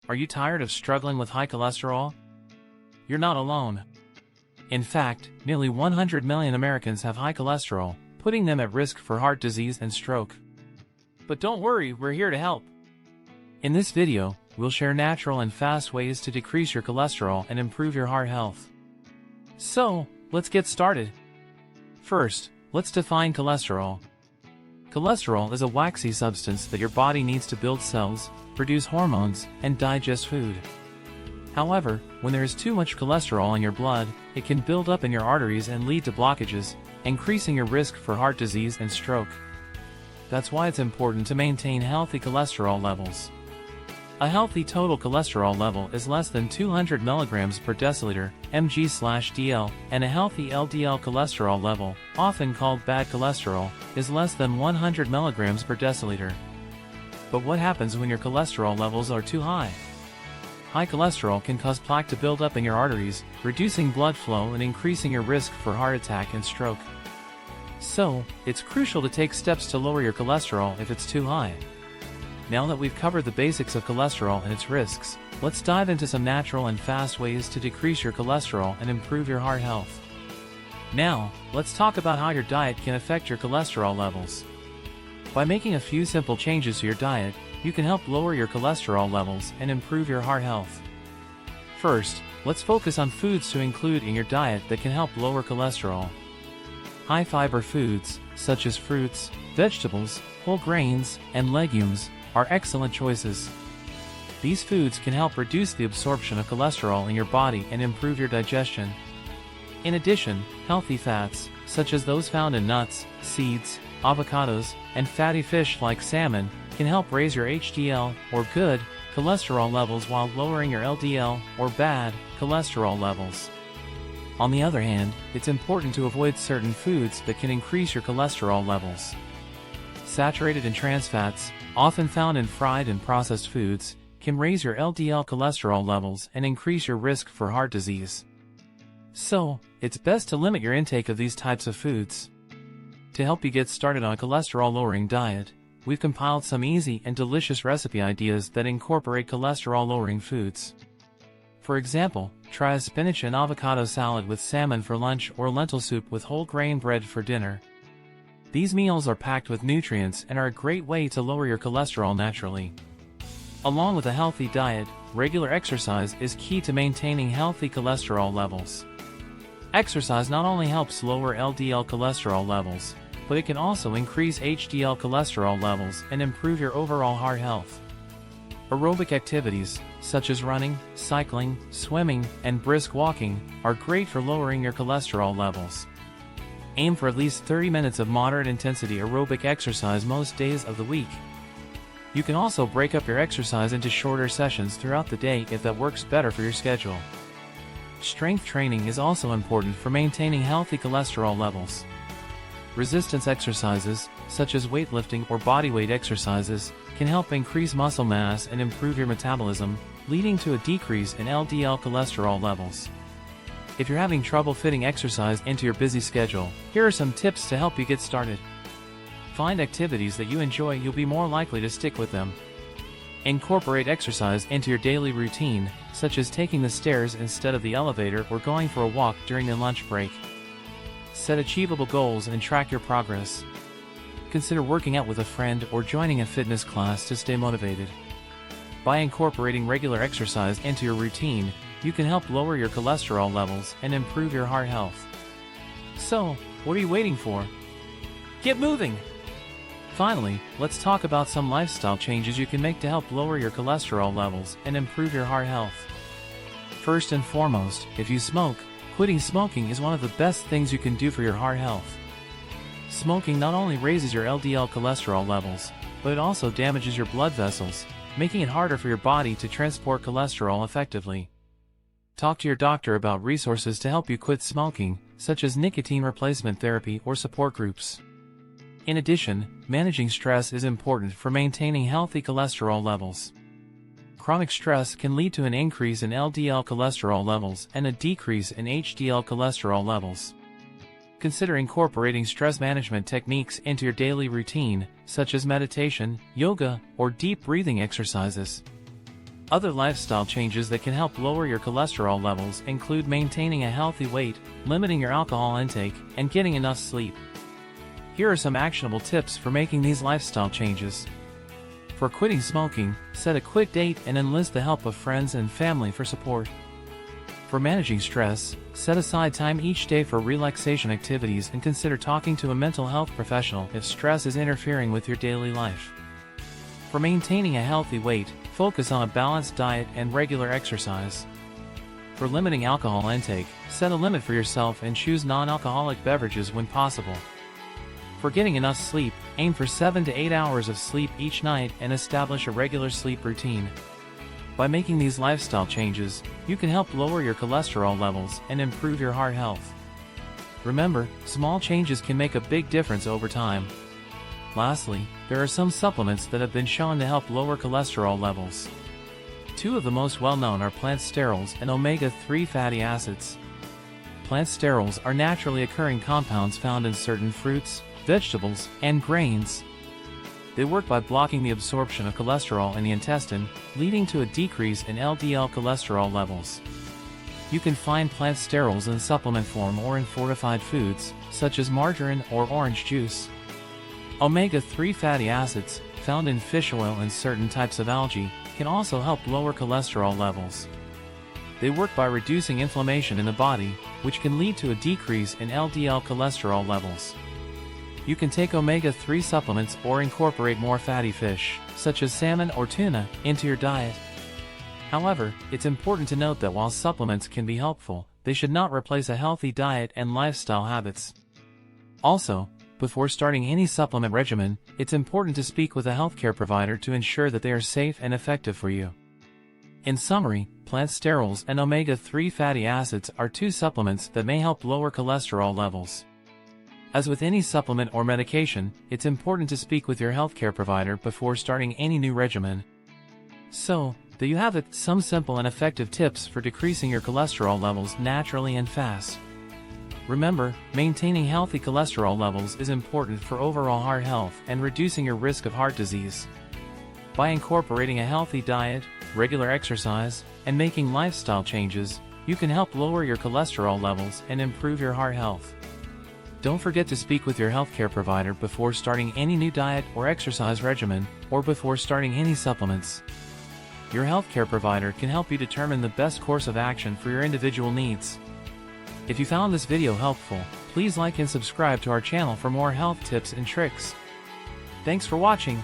Are you tired of struggling with high cholesterol? You're not alone. In fact, nearly 100 million Americans have high cholesterol, putting them at risk for heart disease and stroke. But don't worry, we're here to help. In this video, we'll share natural and fast ways to decrease your cholesterol and improve your heart health. So, let's get started. First, let's define cholesterol. Cholesterol is a waxy substance that your body needs to build cells, produce hormones, and digest food. However, when there is too much cholesterol in your blood, it can build up in your arteries and lead to blockages, increasing your risk for heart disease and stroke. That's why it's important to maintain healthy cholesterol levels. A healthy total cholesterol level is less than 200 mg per deciliter, mg/dl, and a healthy LDL cholesterol level, often called bad cholesterol, is less than 100 mg per deciliter. But what happens when your cholesterol levels are too high? High cholesterol can cause plaque to build up in your arteries, reducing blood flow and increasing your risk for heart attack and stroke. So, it's crucial to take steps to lower your cholesterol if it's too high. Now that we've covered the basics of cholesterol and its risks, let's dive into some natural and fast ways to decrease your cholesterol and improve your heart health. Now, let's talk about how your diet can affect your cholesterol levels. By making a few simple changes to your diet, you can help lower your cholesterol levels and improve your heart health. First, let's focus on foods to include in your diet that can help lower cholesterol. High-fiber foods, such as fruits, vegetables, whole grains, and legumes, are excellent choices. These foods can help reduce the absorption of cholesterol in your body and improve your digestion. In addition, healthy fats, such as those found in nuts, seeds, avocados, and fatty fish like salmon, can help raise your HDL, or good, cholesterol levels while lowering your LDL, or bad, cholesterol levels. On the other hand, it's important to avoid certain foods that can increase your cholesterol levels. Saturated and trans fats, often found in fried and processed foods, can raise your LDL cholesterol levels and increase your risk for heart disease. So, it's best to limit your intake of these types of foods. To help you get started on a cholesterol-lowering diet, we've compiled some easy and delicious recipe ideas that incorporate cholesterol-lowering foods. For example, try a spinach and avocado salad with salmon for lunch or lentil soup with whole grain bread for dinner. These meals are packed with nutrients and are a great way to lower your cholesterol naturally. Along with a healthy diet, regular exercise is key to maintaining healthy cholesterol levels. Exercise not only helps lower LDL cholesterol levels, but it can also increase HDL cholesterol levels and improve your overall heart health. Aerobic activities, such as running, cycling, swimming, and brisk walking, are great for lowering your cholesterol levels. Aim for at least 30 minutes of moderate intensity aerobic exercise most days of the week. You can also break up your exercise into shorter sessions throughout the day if that works better for your schedule. Strength training is also important for maintaining healthy cholesterol levels. Resistance exercises, such as weightlifting or bodyweight exercises, can help increase muscle mass and improve your metabolism, leading to a decrease in LDL cholesterol levels. If you're having trouble fitting exercise into your busy schedule, here are some tips to help you get started. Find activities that you enjoy, you'll be more likely to stick with them. Incorporate exercise into your daily routine, such as taking the stairs instead of the elevator or going for a walk during the lunch break. Set achievable goals and track your progress. Consider working out with a friend or joining a fitness class to stay motivated. By incorporating regular exercise into your routine, you can help lower your cholesterol levels and improve your heart health. So, what are you waiting for? Get moving! Finally, let's talk about some lifestyle changes you can make to help lower your cholesterol levels and improve your heart health. First and foremost, if you smoke, quitting smoking is one of the best things you can do for your heart health. Smoking not only raises your LDL cholesterol levels, but it also damages your blood vessels, making it harder for your body to transport cholesterol effectively. Talk to your doctor about resources to help you quit smoking, such as nicotine replacement therapy or support groups. In addition, managing stress is important for maintaining healthy cholesterol levels. Chronic stress can lead to an increase in LDL cholesterol levels and a decrease in HDL cholesterol levels. Consider incorporating stress management techniques into your daily routine, such as meditation, yoga, or deep breathing exercises. Other lifestyle changes that can help lower your cholesterol levels include maintaining a healthy weight, limiting your alcohol intake, and getting enough sleep. Here are some actionable tips for making these lifestyle changes. For quitting smoking, set a quick date and enlist the help of friends and family for support. For managing stress, set aside time each day for relaxation activities and consider talking to a mental health professional if stress is interfering with your daily life. For maintaining a healthy weight, focus on a balanced diet and regular exercise. For limiting alcohol intake, set a limit for yourself and choose non-alcoholic beverages when possible. For getting enough sleep, aim for 7 to 8 hours of sleep each night and establish a regular sleep routine. By making these lifestyle changes, you can help lower your cholesterol levels and improve your heart health. Remember, small changes can make a big difference over time. Lastly, there are some supplements that have been shown to help lower cholesterol levels. Two of the most well-known are plant sterols and omega-3 fatty acids. Plant sterols are naturally occurring compounds found in certain fruits, vegetables, and grains. They work by blocking the absorption of cholesterol in the intestine, leading to a decrease in LDL cholesterol levels. You can find plant sterols in supplement form or in fortified foods, such as margarine or orange juice. Omega-3 fatty acids, found in fish oil and certain types of algae, can also help lower cholesterol levels. They work by reducing inflammation in the body, which can lead to a decrease in LDL cholesterol levels. You can take omega-3 supplements or incorporate more fatty fish, such as salmon or tuna, into your diet. However, it's important to note that while supplements can be helpful, they should not replace a healthy diet and lifestyle habits. Also, before starting any supplement regimen, it's important to speak with a healthcare provider to ensure that they are safe and effective for you. In summary, plant sterols and omega-3 fatty acids are two supplements that may help lower cholesterol levels. As with any supplement or medication, it's important to speak with your healthcare provider before starting any new regimen. So, there you have it, some simple and effective tips for decreasing your cholesterol levels naturally and fast. Remember, maintaining healthy cholesterol levels is important for overall heart health and reducing your risk of heart disease. By incorporating a healthy diet, regular exercise, and making lifestyle changes, you can help lower your cholesterol levels and improve your heart health. Don't forget to speak with your healthcare provider before starting any new diet or exercise regimen, or before starting any supplements. Your healthcare provider can help you determine the best course of action for your individual needs. If you found this video helpful, please like and subscribe to our channel for more health tips and tricks. Thanks for watching.